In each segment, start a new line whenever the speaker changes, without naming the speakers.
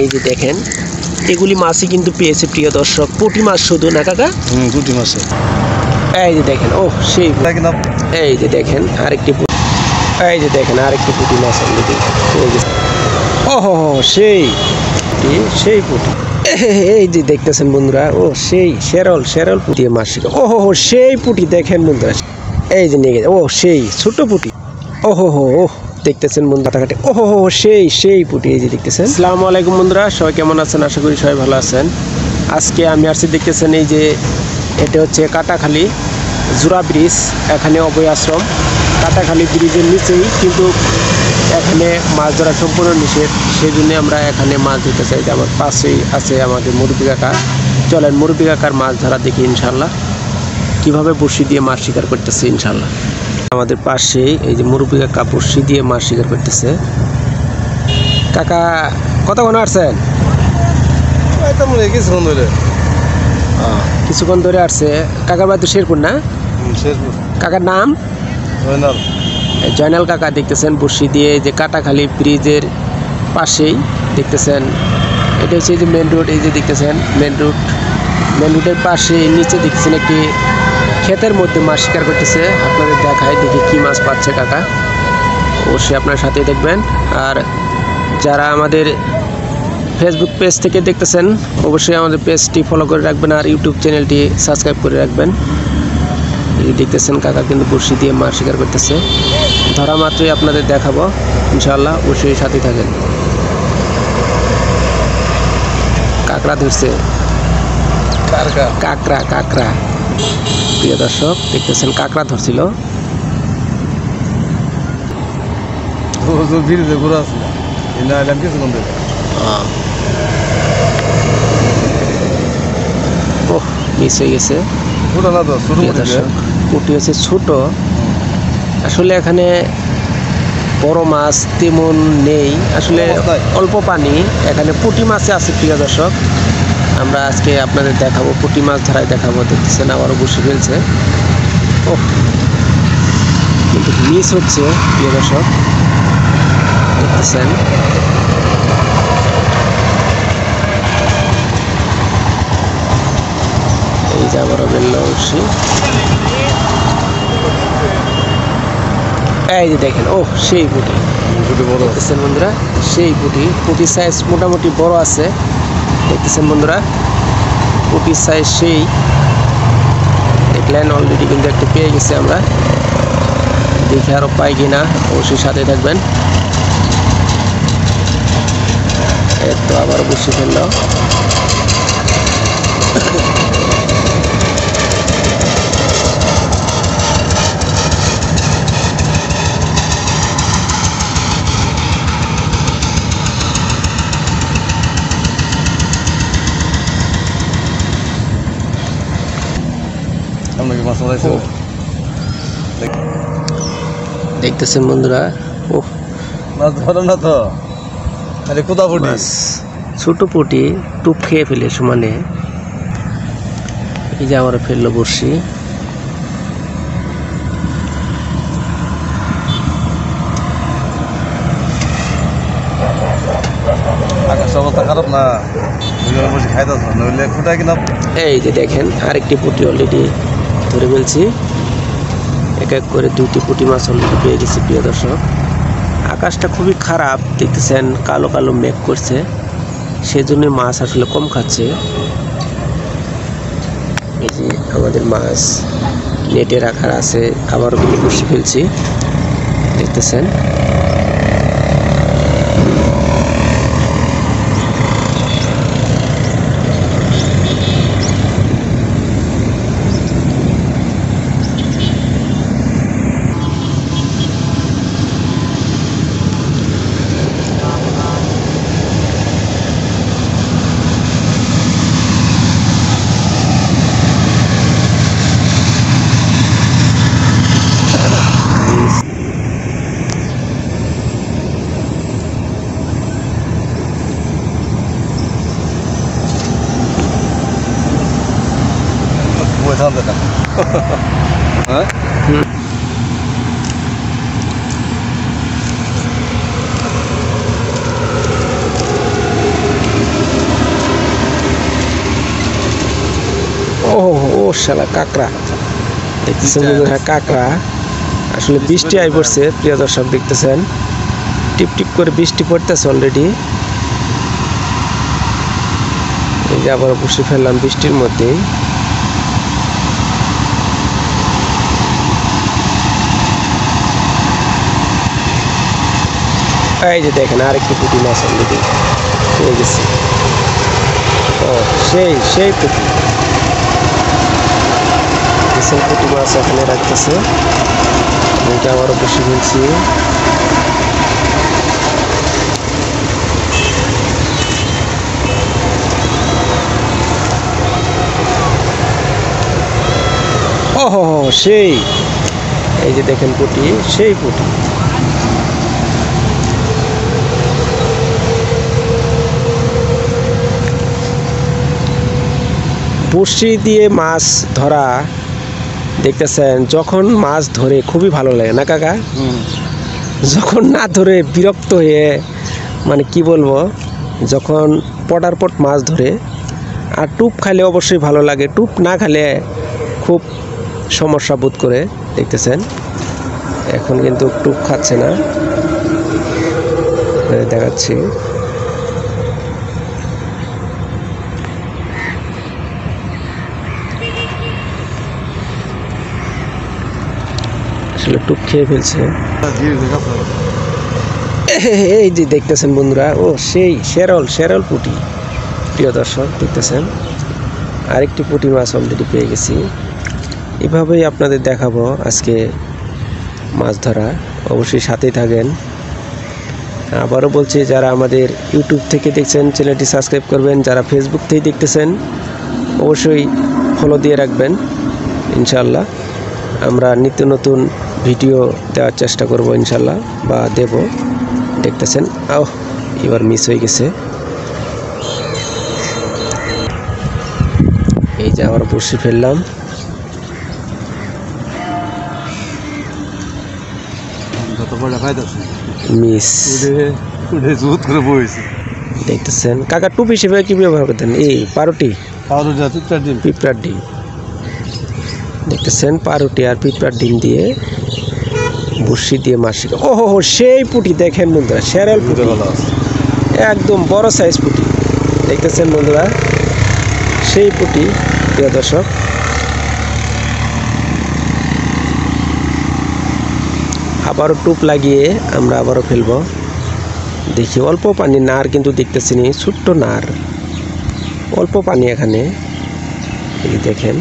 এই যে দেখেন এগুলি মাছই কিন্তু পেয়েছে প্রিয় দর্শক, পুঁটি মাছ শুধু না কাকা?
পুঁটি মাছ।
এই যে দেখেন, ও সেই, এই যে দেখেন আরেকটি, এই যে দেখেন আরেকটি পুঁটি মাছ অলরেডি। ও হো হো, সেই সেই পুঁটি, এই যে দেখতেছেন বন্ধুরা, ও সেই শেরল পুঁটি মাছ শিকার। ও হো হো, সেই পুঁটি দেখেন বন্ধুরা, এই যে নিয়ে গেছে, ও সেই ছোট পুঁটি। ও হো হো, ও দেখতেছেন বন্ধু কাটাকাটি, ও হো হো, সেই পুঁটি, এই যে দেখতেছেন। আসসালামু আলাইকুম বন্ধুরা, সবাই কেমন আছেন? আশা করি সবাই ভালো আছেন। আজকে আমি আসছি, দেখতেছেন এই যে এটা হচ্ছে কাটাখালী জোড়া ব্রিজ, এখানে অভয় আশ্রম। কাটাখালী ব্রিজের নিচেই কিন্তু এখানে মাছ ধরা সম্পূর্ণ নিষেধ, সেই জন্য আমরা এখানে মাছ ধরতে চাই। যে আমার পাশেই আছে আমাদের মুরব্বি কাকা, চলেন মুরব্বি কাকার মাছ ধরা দেখি ইনশাল্লাহ, কীভাবে বড়শি দিয়ে মাছ শিকার করতেছে ইনশাল্লাহ। আমাদের পাশেই এই যে মুরব্বি কাকা বড়শি দিয়ে মাছ শিকার করতেছে। কাকা কতক্ষণ আসছেন? কিছুক্ষণ ধরে আসছে। কাকার বাড়ি তো শেরপুর না? কাকার নাম জয়নাল কাকা। দেখতেছেন বড়শি দিয়ে যে কাটাখালী ব্রিজের পাশেই দেখতেছেন, এটা হচ্ছে যে মেন রোড, এই যে দেখতেছেন মেন রোডের পাশে নিচে দেখতেছেন একটি ক্ষেতের মধ্যে মাছ শিকার করতেছে। আপনাদের দেখায় দেখি কি মাছ পাচ্ছে কাকা, অবশ্যই আপনার সাথে দেখবেন। আর যারা আমাদের ফেসবুক পেজ থেকে দেখতেছেন অবশ্যই আমাদের পেজটি ফলো করে রাখবেন আর ইউটিউব চ্যানেলটি সাবস্ক্রাইব করে রাখবেন। এই দেখতেছেন কাকা কিন্তু বড়শি দিয়ে মাছ শিকার করতেছে। ধরা মাত্রই আপনাদের দেখাবো ইনশাআল্লাহ, অবশ্যই সাথে থাকেন। কাঁকড়া ধরছে, কাঁকড়া প্রিয় দর্শক দেখতেছেন কাঁকড়া ধরছিল। মিস হয়ে গেছে, পুঁটি হচ্ছে ছোট। আসলে এখানে বড় মাছ তেমন নেই, আসলে অল্প পানি, এখানে পুঁটি মাছে আছে প্রিয় দর্শক। আমরা আজকে আপনাদের দেখাবো, পুঁটি মাছ ধরায় দেখাবো। দেখতেছেন আবারও বসে ফেলছে, ও কিন্তু মিস হচ্ছে প্রিয় দর্শক, দেখতেছেন। এই যে আবারও বেরলো বসি, এই যে দেখেন, ও সেই পুঁটি দেখতেছেন বন্ধুরা, সেই পুঁটির সাইজ মোটামুটি বড় আছে। দেখতেছেন বন্ধুরা পুঁটির সাইজ সেই, দেখলেন অলরেডি কিন্তু একটা পেয়ে গেছে আমরা। দেখে আরও পাই কিনা অবশ্যই সাথে থাকবেন। এর তো আবার বসে ফেলল, দেখতেছেন বন্ধুরা, ও
মাছ ধরো না তো, আরে কোথা পুঁটি,
ছোট পুঁটি টুপ খেয়ে ফেলে সমানে। এই যে আমরা ফেললো বড়শি,
আকাশের অবস্থা খারাপ না, বসে খাইতেছ নইলে কোথায় কিনা।
এই যে দেখেন আরেকটি পুঁটি অলরেডি ধরে ফেলছি, এক এক করে 2টি পুঁটি মাছ অলরেডি পেয়ে গেছি প্রিয় দর্শক। আকাশটা খুবই খারাপ, দেখতেছেন কালো কালো মেঘ করছে, সেজন্য মাছ আসলে কম খাচ্ছে। এই যে আমাদের মাছ নেটে রাখার আছে, আবারও কিন্তু বসে ফেলছি, দেখতেছেন।
হ্যাঁ
শালা কাঁকড়া দেখতেছেন বন্ধুরা, কাঁকড়া। আসলে বৃষ্টি আই পড়ছে প্রিয় দর্শক, দেখতেছেন টিপ টিপ করে বৃষ্টি পড়তেছে অলরেডি। এই যে আবার বসে ফেললাম বৃষ্টির মধ্যে। এই যে দেখেন আরেকটি পুঁটি মাছ অলরেডি পেয়ে গেছি। ও সেই পুঁটি পুঁটি মাছ এখানে রাখতেছে। এটা আবারও বসে ফেলছি। ওহো সেই, এই যে দেখেন পুঁটি, সেই পুঁটি। বড়শি দিয়ে মাছ ধরা দেখতেছেন, যখন মাছ ধরে খুবই ভালো লাগে না কাকা? যখন না ধরে বিরক্ত হয়ে, মানে কি বলবো, যখন পটার পট মাছ ধরে। আর টুপ খাইলে অবশ্যই ভালো লাগে, টুপ না খাইলে খুব সমস্যা বোধ করে। দেখতেছেন এখন কিন্তু টুপ খাচ্ছে না, দেখাচ্ছি। আসলে টুপ খেয়ে ফেলছে। এই যে দেখতেছেন বন্ধুরা, ও সেই শেরল পুঁটি প্রিয় দর্শক, দেখতেছেন আরেকটি পুঁটি মাছ অলরেডি পেয়ে গেছি। এভাবেই আপনাদের দেখাবো আজকে মাছ ধরা, অবশ্যই সাথেই থাকেন। আবারও বলছি, যারা আমাদের ইউটিউব থেকে দেখছেন চ্যানেলটি সাবস্ক্রাইব করবেন, যারা ফেসবুক থেকে দেখতেছেন অবশ্যই ফলো দিয়ে রাখবেন। ইনশাআল্লাহ আমরা নিত্য নতুন ভিডিও দেওয়ার চেষ্টা করব ইনশাআল্লাহ, বা দেব। দেখতেছেন এবার মিস হয়ে গেছে। এই যে আবার বসে ফেললাম। মিস দেখতেছেন কাকা, টুপ হিসেবে কি ব্যবহার করতেন? এই পাউরুটি, পিঁপড়ার ডিম। দেখতেছেন পাউরুটি আর পিঁপড়ার ডিম দিয়ে বড়শি দিয়ে মাছ শিখা। ওহো সেই পুঁটি দেখেন বন্ধুরা, শেরল পুঁটি, একদম বড় সাইজ পুঁটি। দেখতেছেন বন্ধুরা সেই পুঁটি প্রিয় দর্শক। আবারও টুপ লাগিয়ে আমরা আবারও ফেলবো। দেখি অল্প পানি, নার কিন্তু দেখতেছি নি, ছোট্ট নার, অল্প পানি এখানে। এই দেখেন,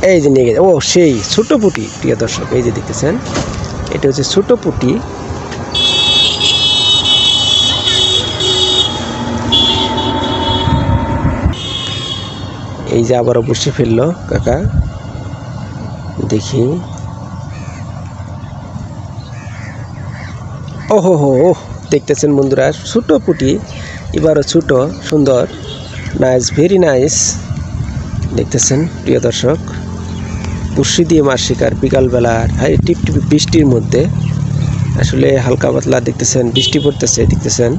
এই যে নিয়ে গেছে। ও সেই ছোট পুঁটি প্রিয় দর্শক, এই যে দেখতেছেন এটা হচ্ছে ছোট পুঁটি। এই যে আবারও বসে ফেললো কাকা, দেখি। ওহো দেখতেছেন বন্ধুরা, ছোট পুঁটি, এবারও ছোট, সুন্দর, নাইস, ভেরি নাইস। দেখতেছেন প্রিয় দর্শক, বড়শি দিয়ে মাছ শিকার বিকালবেলার টিপ টিপ বৃষ্টির মধ্যে। আসলে হালকা পাতলা দেখতেছেন বৃষ্টি পড়তেছে, দেখতেছেন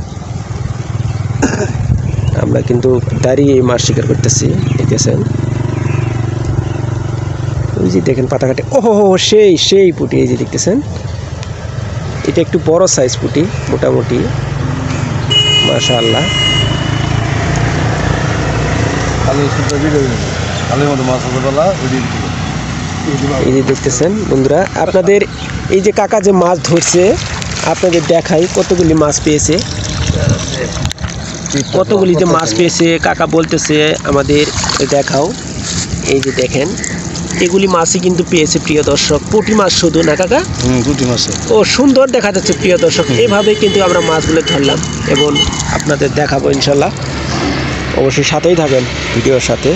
আমরা কিন্তু দাঁড়িয়ে মাছ শিকার করতেছি। দেখতেছেন ওই যে দেখেন পাতা কাটে। ওহো সেই পুঁটি, এই যে দেখতেছেন এটা একটু বড় সাইজ পুঁটি, মোটামুটি মাশাআল্লাহ। এই যে দেখতেছেন বন্ধুরা, আপনাদের এই যে কাকা যে মাছ ধরছে আপনাদের দেখাই কতগুলি মাছ পেয়েছে, কতগুলি যে মাছ পেয়েছে কাকা বলতেছে আমাদের দেখাও। এই যে দেখেন এগুলি মাছই কিন্তু পেয়েছে প্রিয় দর্শক, পুঁটি মাছ শুধু না কাকা?
পুঁটি মাছ।
ও সুন্দর দেখা যাচ্ছে প্রিয় দর্শক। এভাবেই কিন্তু আমরা মাছগুলো ধরলাম এবং আপনাদের দেখাবো ইনশাল্লাহ। অবশ্যই সাথেই থাকেন ভিডিওর সাথে।